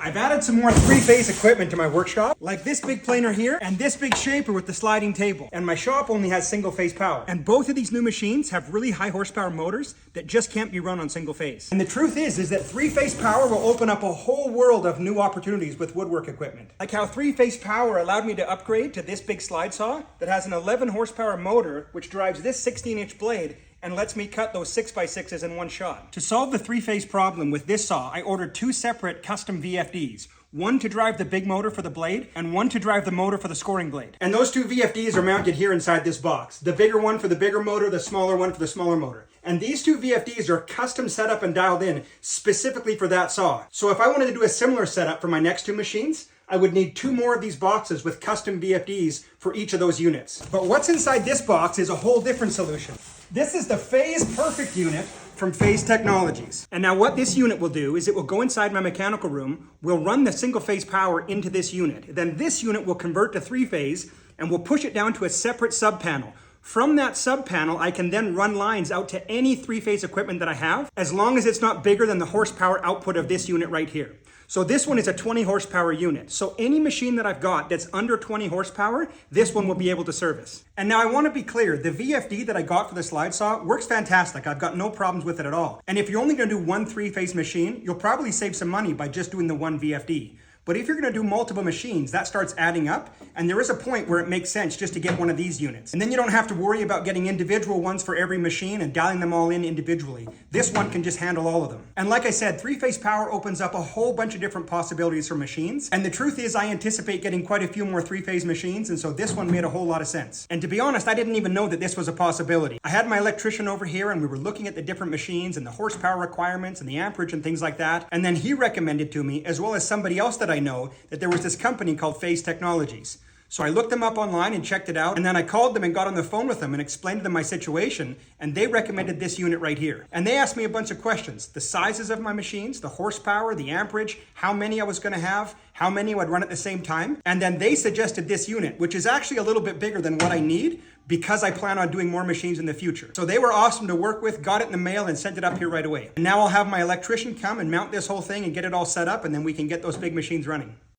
I've added some more three-phase equipment to my workshop, like this big planer here and this big shaper with the sliding table. And my shop only has single-phase power. And both of these new machines have really high horsepower motors that just can't be run on single phase. And the truth is that three-phase power will open up a whole world of new opportunities with woodwork equipment. Like how three-phase power allowed me to upgrade to this big slide saw that has an 11 horsepower motor which drives this 16-inch blade and lets me cut those 6x6s in one shot. To solve the three-phase problem with this saw, I ordered two separate custom VFDs. One to drive the big motor for the blade, and one to drive the motor for the scoring blade. And those two VFDs are mounted here inside this box. The bigger one for the bigger motor, the smaller one for the smaller motor. And these two VFDs are custom set up and dialed in specifically for that saw. So if I wanted to do a similar setup for my next two machines, I would need two more of these boxes with custom VFDs for each of those units. But what's inside this box is a whole different solution. This is the Phase Perfect unit from Phase Technologies. And now what this unit will do is it will go inside my mechanical room, we'll run the single phase power into this unit. Then this unit will convert to three phase and we'll push it down to a separate sub panel. From that sub panel, I can then run lines out to any three-phase equipment that I have, as long as it's not bigger than the horsepower output of this unit right here. So this one is a 20 horsepower unit. So any machine that I've got that's under 20 horsepower, this one will be able to service. And now I want to be clear, the VFD that I got for the slide saw works fantastic. I've got no problems with it at all. And if you're only going to do one three-phase machine, you'll probably save some money by just doing the one VFD. But if you're going to do multiple machines, that starts adding up, and there is a point where it makes sense just to get one of these units. And then you don't have to worry about getting individual ones for every machine and dialing them all in individually. This one can just handle all of them. And like I said, three-phase power opens up a whole bunch of different possibilities for machines. And the truth is I anticipate getting quite a few more three-phase machines, and so this one made a whole lot of sense. And to be honest, I didn't even know that this was a possibility. I had my electrician over here and we were looking at the different machines and the horsepower requirements and the amperage and things like that. And then he recommended to me, as well as somebody else that I know, that there was this company called Phase Technologies. So I looked them up online and checked it out, and then I called them and got on the phone with them and explained to them my situation, and they recommended this unit right here. And they asked me a bunch of questions: the sizes of my machines, the horsepower, the amperage, how many I was going to have, how many I would run at the same time. And then they suggested this unit, which is actually a little bit bigger than what I need because I plan on doing more machines in the future. So they were awesome to work with, got it in the mail and sent it up here right away. And now I'll have my electrician come and mount this whole thing and get it all set up, and then we can get those big machines running.